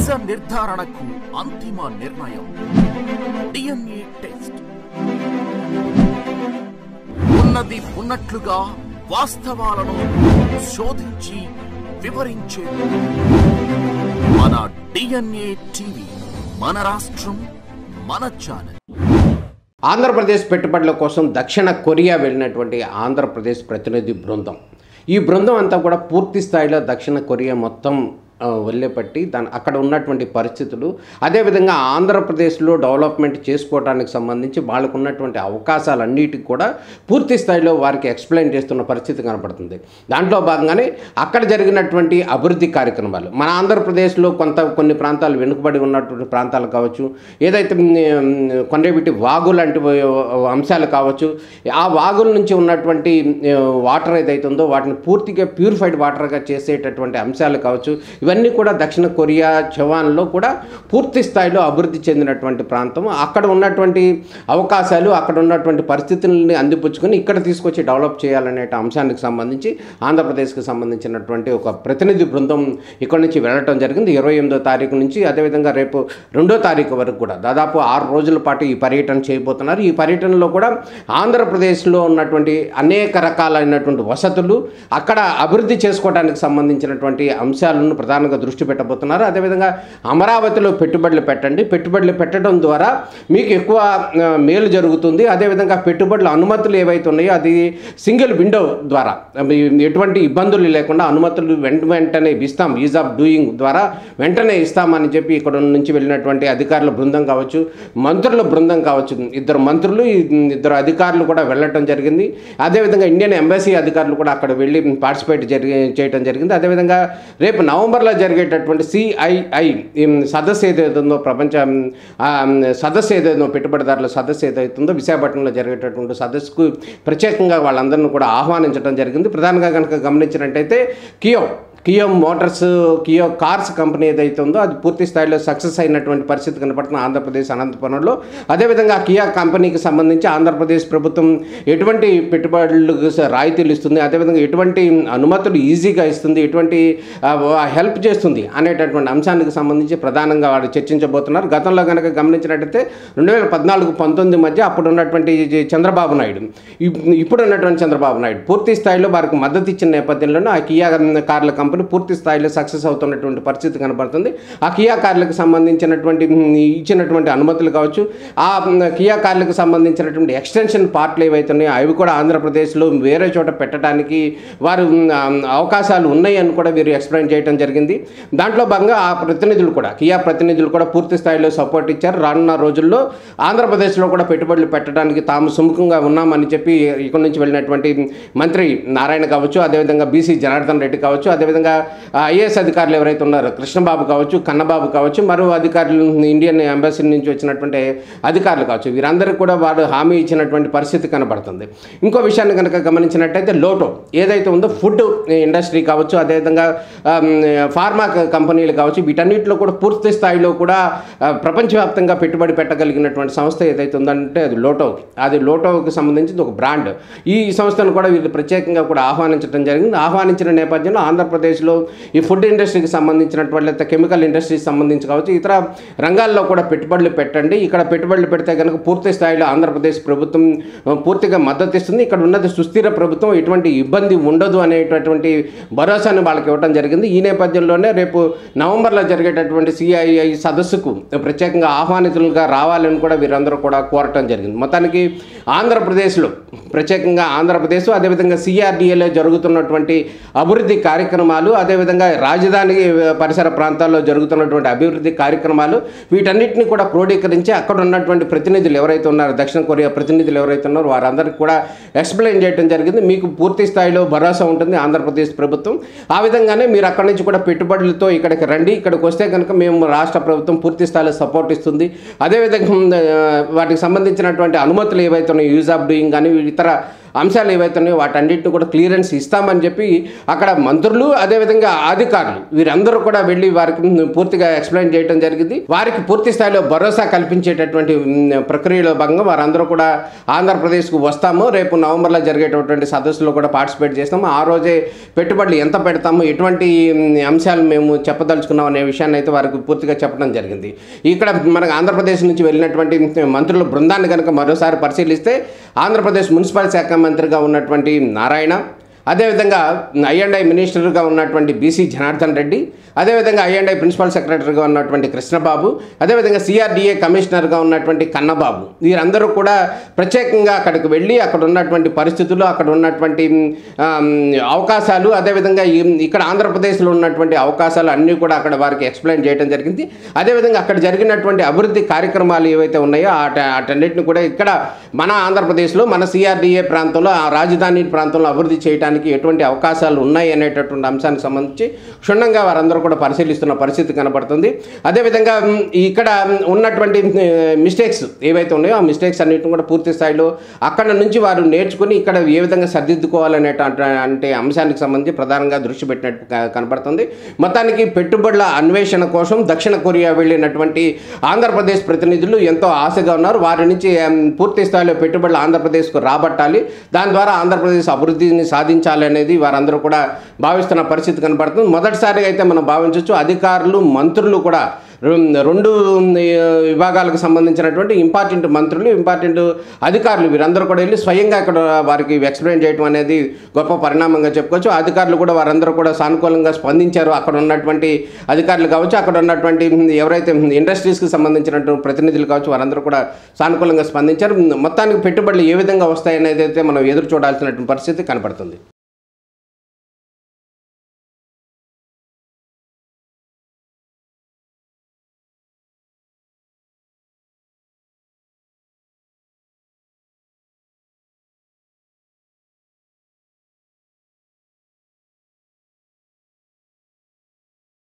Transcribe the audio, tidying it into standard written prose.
నిజ నిర్ధారణకు అంతిమ నిర్ణయం డిఎన్ఏ టెస్ట్. ఉన్నది ఉన్నట్లుగా వాస్తవాలను శోధించి వివరించే మన డిఎన్ఏ టీవీ, మన రాష్ట్రం, మన ఛానల్. ఆంధ్రప్రదేశ్ పెట్టుబడుల కోసం దక్షిణ కొరియా వెళ్ళినటువంటి ఆంధ్రప్రదేశ్ ప్రతినిధి బృందం, ఈ బృందం అంతా కూడా పూర్తి స్థాయిలో దక్షిణ కొరియా మొత్తం వెళ్ళేపట్టి అక్కడ ఉన్నటువంటి పరిస్థితులు, అదేవిధంగా ఆంధ్రప్రదేశ్లో డెవలప్మెంట్ చేసుకోవడానికి సంబంధించి వాళ్ళకు ఉన్నటువంటి అవకాశాలన్నిటికి కూడా పూర్తి స్థాయిలో వారికి ఎక్స్ప్లెయిన్ చేస్తున్న పరిస్థితి కనపడుతుంది. దాంట్లో భాగంగానే అక్కడ జరిగినటువంటి అభివృద్ధి కార్యక్రమాలు, మన ఆంధ్రప్రదేశ్లో కొన్ని ప్రాంతాలు వెనుకబడి ఉన్నటువంటి ప్రాంతాలు కావచ్చు, ఏదైతే కొండవీటి వాగు లాంటి అంశాలు కావచ్చు, ఆ వాగుల నుంచి ఉన్నటువంటి వాటర్ ఏదైతే ఉందో వాటిని పూర్తిగా ప్యూరిఫైడ్ వాటర్గా చేసేటటువంటి అంశాలు కావచ్చు, ఇవన్నీ కూడా దక్షిణ కొరియా జవాన్లో కూడా పూర్తి స్థాయిలో అభివృద్ధి చెందినటువంటి ప్రాంతం. అక్కడ ఉన్నటువంటి అవకాశాలు, అక్కడ ఉన్నటువంటి పరిస్థితులని అందిపుచ్చుకొని ఇక్కడ తీసుకొచ్చి డెవలప్ చేయాలనే అంశానికి సంబంధించి ఆంధ్రప్రదేశ్కి సంబంధించినటువంటి ఒక ప్రతినిధి బృందం ఇక్కడ నుంచి వెళ్ళటం జరిగింది. 28వ తారీఖు నుంచి అదేవిధంగా రేపు 2వ తారీఖు వరకు కూడా దాదాపు 6 రోజుల పాటు ఈ పర్యటన చేయబోతున్నారు. ఈ పర్యటనలో కూడా ఆంధ్రప్రదేశ్లో ఉన్నటువంటి అనేక రకాలైనటువంటి వసతులు, అక్కడ అభివృద్ధి చేసుకోవడానికి సంబంధించినటువంటి అంశాలను ప్రధానంగా దృష్టి పెట్టబోతున్నారు. అదేవిధంగా అమరావతిలో పెట్టుబడులు పెట్టడం ద్వారా మీకు ఎక్కువ మేలు జరుగుతుంది. అదేవిధంగా పెట్టుబడుల అనుమతులు ఏవైతే ఉన్నాయో అది సింగిల్ విండో ద్వారా ఎటువంటి ఇబ్బందులు లేకుండా అనుమతులు వెంటనే ఇస్తాం, ఈజ్ ఆఫ్ డూయింగ్ ద్వారా వెంటనే ఇస్తామని చెప్పి ఇక్కడ నుంచి వెళ్ళినటువంటి అధికారుల బృందం కావచ్చు, మంత్రుల బృందం కావచ్చు, 2 మంత్రులు 2 అధికారులు కూడా వెళ్ళటం జరిగింది. అదేవిధంగా ఇండియన్ ఎంబసీ అధికారులు కూడా అక్కడ వెళ్ళి పార్టిసిపేట్ చేయడం జరిగింది. అదేవిధంగా రేపు నవంబర్లో జరిగేటటువంటి CII సదస్సు ఏదైతుందో, ప్రపంచ సదస్సు ఏదైతుందో, పెట్టుబడిదారుల సదస్సు ఏదైతుందో విశాఖపట్నంలో జరిగేటటువంటి సదస్సుకు ప్రత్యేకంగా వాళ్ళందరినీ కూడా ఆహ్వానించడం జరిగింది. ప్రధానంగా కనుక గమనించినట్టయితే కియో మోటార్స్, కియో కార్స్ కంపెనీ ఏదైతే ఉందో అది పూర్తి స్థాయిలో సక్సెస్ అయినటువంటి పరిస్థితి కనపడుతుంది ఆంధ్రప్రదేశ్ అనంతపురంలో. అదేవిధంగా కియా కంపెనీకి సంబంధించి ఆంధ్రప్రదేశ్ ప్రభుత్వం ఎటువంటి పెట్టుబడులకు రాయితీలు ఇస్తుంది, అదేవిధంగా ఎటువంటి అనుమతులు ఈజీగా ఇస్తుంది, ఎటువంటి హెల్ప్ చేస్తుంది అనేటటువంటి అంశానికి సంబంధించి ప్రధానంగా వారు చర్చించబోతున్నారు. గతంలో కనుక గమనించినట్టయితే 2014-19 మధ్య అప్పుడు ఉన్నటువంటి చంద్రబాబు నాయుడు, ఇప్పుడున్నటువంటి చంద్రబాబు నాయుడు పూర్తి స్థాయిలో వారికి మద్దతు ఇచ్చిన నేపథ్యంలోనే ఆ కియా కార్ల కంపెనీ పూర్తి స్థాయిలో సక్సెస్ అవుతున్నటువంటి పరిస్థితి కనబడుతుంది. ఆ కియా కార్లకు సంబంధించినటువంటి ఇచ్చినటువంటి అనుమతులు కావచ్చు, ఆ కియా కార్లకు సంబంధించినటువంటి ఎక్స్టెన్షన్ పార్ట్లు ఏవైతే ఉన్నాయో అవి కూడా ఆంధ్రప్రదేశ్లో వేరే చోట పెట్టడానికి వారు అవకాశాలు ఉన్నాయని కూడా వీరు ఎక్స్ప్లెయిన్ చేయడం జరిగింది. దాంట్లో భాగంగా ఆ ప్రతినిధులు కూడా, కియా ప్రతినిధులు కూడా పూర్తి స్థాయిలో సపోర్ట్ ఇచ్చారు. రానున్న రోజుల్లో ఆంధ్రప్రదేశ్లో కూడా పెట్టుబడులు పెట్టడానికి తాము సుముఖంగా ఉన్నామని చెప్పి ఇక్కడ నుంచి వెళ్ళినటువంటి మంత్రి నారాయణ కావచ్చు, అదేవిధంగా బీసీ జనార్దన్ రెడ్డి కావచ్చు, అదేవిధంగా ఐఏఎస్ అధికారులు ఎవరైతే ఉన్నారో కృష్ణబాబు కావచ్చు, కన్నబాబు కావచ్చు, మరో అధికారులు ఇండియన్ ఎంబసీ నుంచి వచ్చినటువంటి అధికారులు కావచ్చు, వీరందరికీ కూడా వారు హామీ ఇచ్చినటువంటి పరిస్థితి కనబడుతుంది. ఇంకో విషయాన్ని కనుక గమనించినట్టయితే లోటో ఏదైతే ఉందో ఫుడ్ ఇండస్ట్రీ కావచ్చు, అదేవిధంగా ఫార్మా కంపెనీలు కావచ్చు, వీటన్నిటిలో కూడా పూర్తి స్థాయిలో కూడా ప్రపంచవ్యాప్తంగా పెట్టుబడి పెట్టగలిగినటువంటి సంస్థ ఏదైతే ఉందంటే అది లోటో. అది లోటోకి సంబంధించి ఒక బ్రాండ్. ఈ సంస్థను కూడా వీళ్ళు ప్రత్యేకంగా కూడా ఆహ్వానించడం జరిగింది. ఆహ్వానించిన నేపథ్యంలో ఆంధ్రప్రదేశ్లో ఈ ఫుడ్ ఇండస్ట్రీకి సంబంధించినటువంటి లేదా కెమికల్ ఇండస్ట్రీకి సంబంధించి కావచ్చు, ఇతర రంగాల్లో కూడా పెట్టుబడులు పెట్టండి. ఇక్కడ పెట్టుబడులు పెడితే కనుక పూర్తి స్థాయిలో ఆంధ్రప్రదేశ్ ప్రభుత్వం పూర్తిగా మద్దతు ఇస్తుంది. ఇక్కడ ఉన్నది సుస్థిర ప్రభుత్వం, ఎటువంటి ఇబ్బంది ఉండదు అనేటటువంటి భరోసాను వాళ్ళకి ఇవ్వడం జరిగింది. ఈ నేపథ్యంలోనే రేపు నవంబర్లో జరిగేటటువంటి CII సదస్సుకు ప్రత్యేకంగా ఆహ్వానితులుగా రావాలని కూడా వీరందరూ కూడా కోరటం జరిగింది. మొత్తానికి ఆంధ్రప్రదేశ్లో ప్రత్యేకంగా ఆంధ్రప్రదేశ్, అదేవిధంగా CRDAలో జరుగుతున్నటువంటి అభివృద్ధి కార్యక్రమాలు, అదేవిధంగా రాజధాని పరిసర ప్రాంతాల్లో జరుగుతున్నటువంటి అభివృద్ధి కార్యక్రమాలు, వీటన్నిటిని కూడా క్రోడీకరించి అక్కడ ఉన్నటువంటి ప్రతినిధులు ఎవరైతే ఉన్నారో, దక్షిణ కొరియా ప్రతినిధులు ఎవరైతే ఉన్నారో వారందరికీ కూడా ఎక్స్ప్లెయిన్ చేయడం జరిగింది. మీకు పూర్తి స్థాయిలో భరోసా ఉంటుంది ఆంధ్రప్రదేశ్ ప్రభుత్వం. ఆ విధంగానే మీరు అక్కడి నుంచి కూడా పెట్టుబడులతో ఇక్కడికి రండి, ఇక్కడికి వస్తే కనుక మేము రాష్ట్ర ప్రభుత్వం పూర్తి స్థాయిలో సపోర్ట్ ఇస్తుంది. అదేవిధంగా వాటికి సంబంధించినటువంటి అనుమతులు ఏవైతే ఉన్నాయో, యూజ్ ఆఫ్ డూయింగ్ కానీ ఇతర అంశాలు ఏవైతే ఉన్నాయో వాటన్నిటిని కూడా క్లియరెన్స్ ఇస్తామని చెప్పి అక్కడ మంత్రులు అదేవిధంగా అధికారులు వీరందరూ కూడా వెళ్ళి వారికి పూర్తిగా ఎక్స్ప్లెయిన్ చేయడం జరిగింది. వారికి పూర్తి స్థాయిలో భరోసా కల్పించేటటువంటి ప్రక్రియలో భాగంగా వారందరూ కూడా ఆంధ్రప్రదేశ్కు వస్తాము, రేపు నవంబర్లో జరిగేటటువంటి సదస్సులో కూడా పార్టిసిపేట్ చేస్తాము, ఆ రోజే పెట్టుబడులు ఎంత పెడతాము, ఎటువంటి అంశాలు మేము చెప్పదలుచుకున్నాం అనే విషయాన్ని అయితే వారికి పూర్తిగా చెప్పడం జరిగింది. ఇక్కడ మనకు ఆంధ్రప్రదేశ్ నుంచి వెళ్ళినటువంటి మంత్రుల బృందాన్ని కనుక మరోసారి పరిశీలిస్తే ఆంధ్రప్రదేశ్ మున్సిపల్ శాఖ మంత్రిగా ఉన్నటువంటి నారాయణ, అదేవిధంగా ఐ&ఐ మినిస్టర్గా ఉన్నటువంటి బీసీ జనార్దన్ రెడ్డి, అదేవిధంగా ఐ&ఐ ప్రిన్సిపల్ సెక్రటరీగా ఉన్నటువంటి కృష్ణబాబు, అదేవిధంగా సిఆర్డీఏ కమిషనర్గా ఉన్నటువంటి కన్నబాబు, వీరందరూ కూడా ప్రత్యేకంగా అక్కడికి వెళ్ళి అక్కడ ఉన్నటువంటి పరిస్థితులు, అక్కడ ఉన్నటువంటి అవకాశాలు, అదేవిధంగా ఇక్కడ ఆంధ్రప్రదేశ్లో ఉన్నటువంటి అవకాశాలు అన్నీ కూడా అక్కడ వారికి ఎక్స్ప్లెయిన్ చేయడం జరిగింది. అదేవిధంగా అక్కడ జరిగినటువంటి అభివృద్ధి కార్యక్రమాలు ఏవైతే ఉన్నాయో వాటన్నిటిని కూడా ఇక్కడ మన ఆంధ్రప్రదేశ్లో మన సిఆర్డీఏ ప్రాంతంలో ఆ రాజధాని ప్రాంతంలో అభివృద్ధి చేయడానికి ఎటువంటి అవకాశాలు ఉన్నాయి అనేటటువంటి అంశానికి సంబంధించి క్షుణ్ణంగా వారందరూ కూడా పరిశీలిస్తున్న పరిస్థితి కనబడుతుంది. అదేవిధంగా ఇక్కడ ఉన్నటువంటి మిస్టేక్స్ ఏవైతే ఉన్నాయో ఆ మిస్టేక్స్ అన్నిటిని కూడా పూర్తి స్థాయిలో అక్కడ నుంచి వారు నేర్చుకుని ఇక్కడ ఏ విధంగా సరిదిద్దుకోవాలనేటువంటి అంశానికి సంబంధించి ప్రధానంగా దృష్టి పెట్టినట్టు కనబడుతుంది. మొత్తానికి పెట్టుబడుల అన్వేషణ కోసం దక్షిణ కొరియా వెళ్ళినటువంటి ఆంధ్రప్రదేశ్ ప్రతినిధులు ఎంతో ఆశగా ఉన్నారు. వారి నుంచి పూర్తి స్థాయిలో పెట్టుబడులు ఆంధ్రప్రదేశ్కు రాబట్టాలి, దాని ద్వారా ఆంధ్రప్రదేశ్ అభివృద్ధిని సాధించాలి అనేది వారందరూ కూడా భావిస్తున్న పరిస్థితి కనబడుతుంది. మొదటిసారిగా అయితే మనం భావించవచ్చు అధికారులు మంత్రులు కూడా రెండు విభాగాలకు సంబంధించినటువంటి ఇంపార్టెంట్ మంత్రులు, ఇంపార్టెంట్ అధికారులు వీరందరూ కూడా వెళ్ళి స్వయంగా అక్కడ వారికి ఎక్స్ప్లెయిన్ చేయడం అనేది గొప్ప పరిణామంగా చెప్పుకోవచ్చు. అధికారులు కూడా వారందరూ కూడా సానుకూలంగా స్పందించారు. అక్కడ ఉన్నటువంటి అధికారులు కావచ్చు, అక్కడ ఉన్నటువంటి ఎవరైతే ఇండస్ట్రీస్కి సంబంధించినటువంటి ప్రతినిధులు కావచ్చు, వారందరూ కూడా సానుకూలంగా స్పందించారు. మొత్తానికి పెట్టుబడులు ఏ విధంగా వస్తాయనేది అయితే మనం ఎదురు చూడాల్సినటువంటి పరిస్థితి కనపడుతుంది.